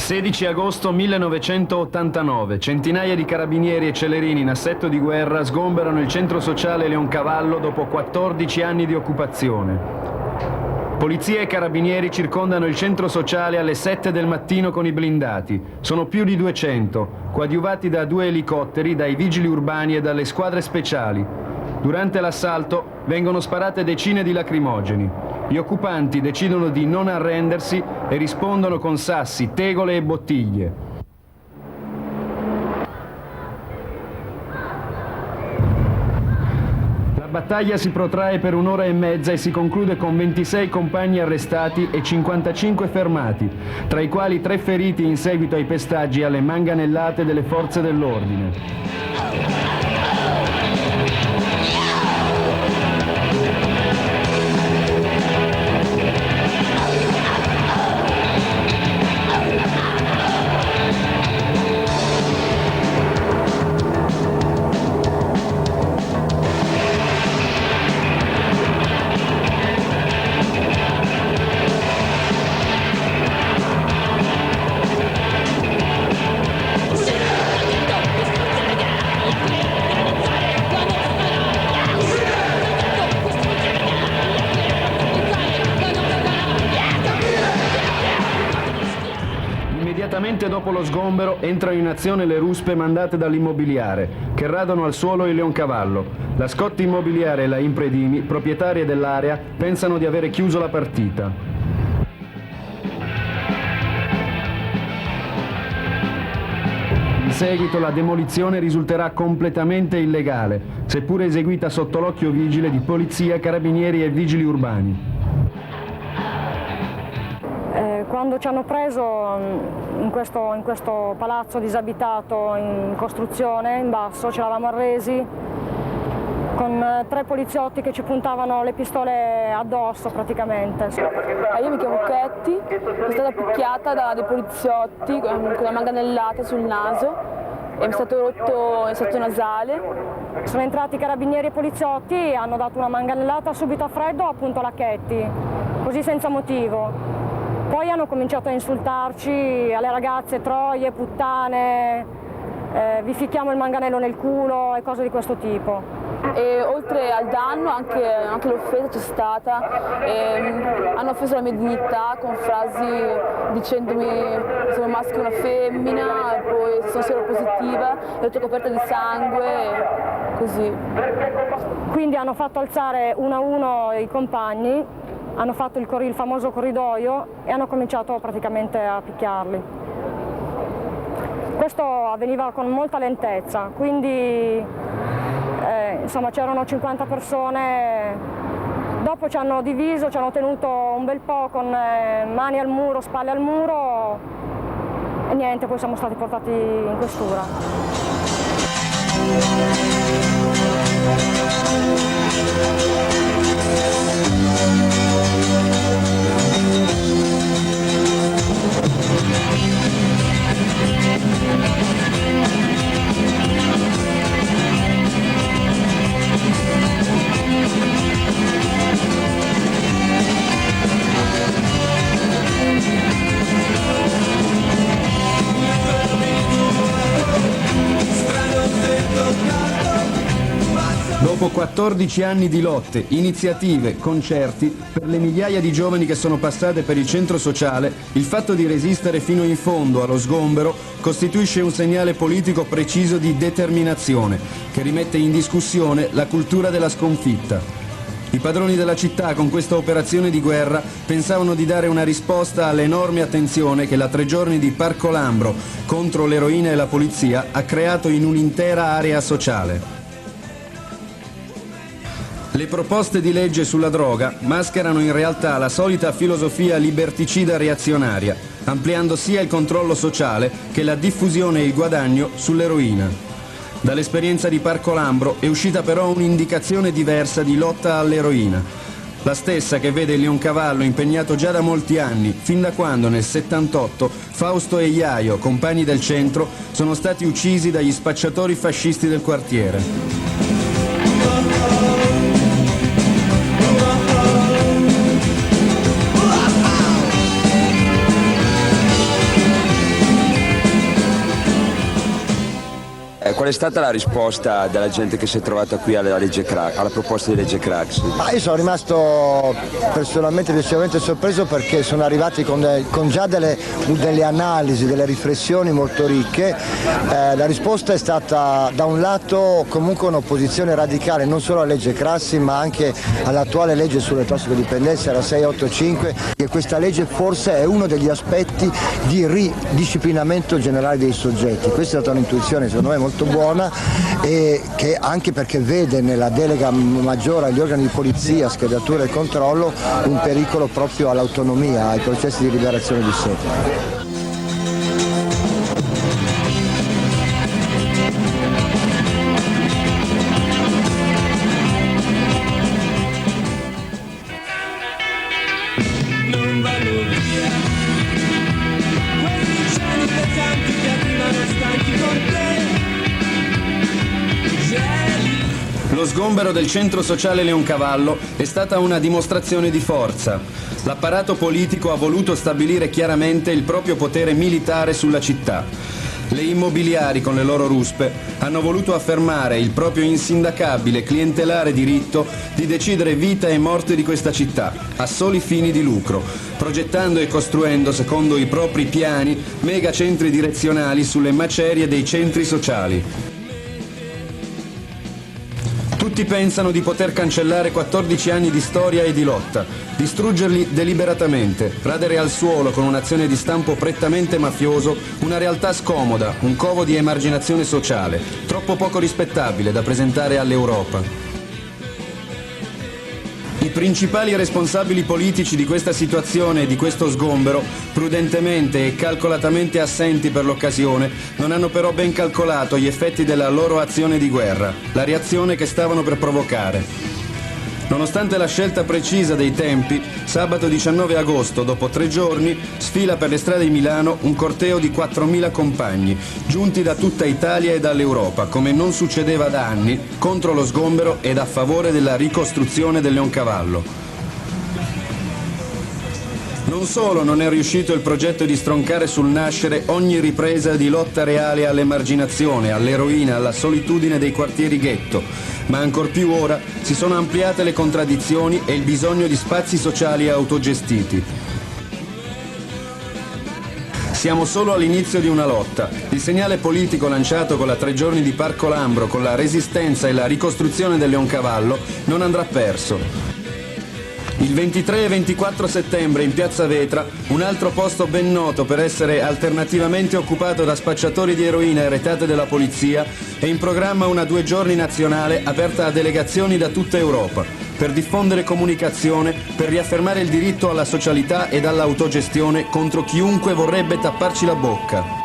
16 agosto 1989, centinaia di carabinieri e celerini in assetto di guerra sgomberano il centro sociale Leoncavallo dopo 14 anni di occupazione. Polizia e carabinieri circondano il centro sociale alle 7 del mattino con i blindati. Sono più di 200, coadiuvati da 2 elicotteri, dai vigili urbani e dalle squadre speciali. Durante l'assalto vengono sparate decine di lacrimogeni. Gli occupanti decidono di non arrendersi e rispondono con sassi, tegole e bottiglie. La battaglia si protrae per 1 ora e mezza e si conclude con 26 compagni arrestati e 55 fermati, tra i quali 3 feriti in seguito ai pestaggi e alle manganellate delle forze dell'ordine. Immediatamente dopo lo sgombero entrano in azione le ruspe mandate dall'immobiliare, che radono al suolo il Leoncavallo. La Scotti Immobiliare e la Impredimi, proprietarie dell'area, pensano di avere chiuso la partita. In seguito la demolizione risulterà completamente illegale, seppure eseguita sotto l'occhio vigile di polizia, carabinieri e vigili urbani. Quando ci hanno preso in questo palazzo disabitato in costruzione, in basso, ci eravamo arresi con 3 poliziotti che ci puntavano le pistole addosso praticamente. Io mi chiamo Chetti, sono stata picchiata da dei poliziotti con una manganellata sul naso e mi è stato rotto il setto nasale. Sono entrati carabinieri e poliziotti e hanno dato una manganellata subito a freddo appunto alla Chetti, così senza motivo. Poi hanno cominciato a insultarci, alle ragazze, troie, puttane, vi ficchiamo il manganello nel culo e cose di questo tipo. E oltre al danno anche l'offesa c'è stata, hanno offeso la mia dignità con frasi dicendomi che sono un maschio e una femmina, e poi sono seropositiva, ero tutta coperta di sangue, così. Quindi hanno fatto alzare uno a uno i compagni, hanno fatto il famoso corridoio e hanno cominciato praticamente a picchiarli. Questo avveniva con molta lentezza, quindi insomma c'erano 50 persone, dopo ci hanno diviso, ci hanno tenuto un bel po' con mani al muro, spalle al muro e niente, poi siamo stati portati in questura. Dopo 14 anni di lotte, iniziative, concerti, per le migliaia di giovani che sono passate per il centro sociale, il fatto di resistere fino in fondo allo sgombero costituisce un segnale politico preciso di determinazione, che rimette in discussione la cultura della sconfitta. I padroni della città con questa operazione di guerra pensavano di dare una risposta all'enorme attenzione che la 3 giorni di Parco Lambro contro l'eroina e la polizia ha creato in un'intera area sociale. Le proposte di legge sulla droga mascherano in realtà la solita filosofia liberticida reazionaria, ampliando sia il controllo sociale che la diffusione e il guadagno sull'eroina. Dall'esperienza di Parco Lambro è uscita però un'indicazione diversa di lotta all'eroina, la stessa che vede il Leoncavallo impegnato già da molti anni, fin da quando nel 78 Fausto e Iaio, compagni del centro, sono stati uccisi dagli spacciatori fascisti del quartiere. Qual è stata la risposta della gente che si è trovata qui alla proposta di legge Craxi? Io sono rimasto personalmente piacevolmente sorpreso, perché sono arrivati con già delle analisi, delle riflessioni molto ricche. La risposta è stata da un lato comunque un'opposizione radicale non solo alla legge Craxi ma anche all'attuale legge sulle tossicodipendenze, la 685, che questa legge forse è uno degli aspetti di ridisciplinamento generale dei soggetti. Questa è stata un'intuizione secondo me molto buona, e che anche perché vede nella delega maggiore agli organi di polizia, schedatura e controllo un pericolo proprio all'autonomia, ai processi di liberazione di sé. Lo sgombero del centro sociale Leoncavallo è stata una dimostrazione di forza. L'apparato politico ha voluto stabilire chiaramente il proprio potere militare sulla città. Le immobiliari, con le loro ruspe, hanno voluto affermare il proprio insindacabile clientelare diritto di decidere vita e morte di questa città, a soli fini di lucro, progettando e costruendo, secondo i propri piani, megacentri direzionali sulle macerie dei centri sociali. Tutti pensano di poter cancellare 14 anni di storia e di lotta, distruggerli deliberatamente, radere al suolo con un'azione di stampo prettamente mafioso una realtà scomoda, un covo di emarginazione sociale, troppo poco rispettabile da presentare all'Europa. I principali responsabili politici di questa situazione e di questo sgombero, prudentemente e calcolatamente assenti per l'occasione, non hanno però ben calcolato gli effetti della loro azione di guerra, la reazione che stavano per provocare. Nonostante la scelta precisa dei tempi, sabato 19 agosto, dopo 3 giorni, sfila per le strade di Milano un corteo di 4.000 compagni, giunti da tutta Italia e dall'Europa, come non succedeva da anni, contro lo sgombero ed a favore della ricostruzione del Leoncavallo. Non solo non è riuscito il progetto di stroncare sul nascere ogni ripresa di lotta reale all'emarginazione, all'eroina, alla solitudine dei quartieri ghetto, ma ancor più ora si sono ampliate le contraddizioni e il bisogno di spazi sociali autogestiti. Siamo solo all'inizio di una lotta. Il segnale politico lanciato con la 3 giorni di Parco Lambro, con la resistenza e la ricostruzione del Leoncavallo, non andrà perso. Il 23 e 24 settembre in Piazza Vetra, un altro posto ben noto per essere alternativamente occupato da spacciatori di eroina e retate della polizia, è in programma una 2 giorni nazionale aperta a delegazioni da tutta Europa, per diffondere comunicazione, per riaffermare il diritto alla socialità ed all'autogestione contro chiunque vorrebbe tapparci la bocca.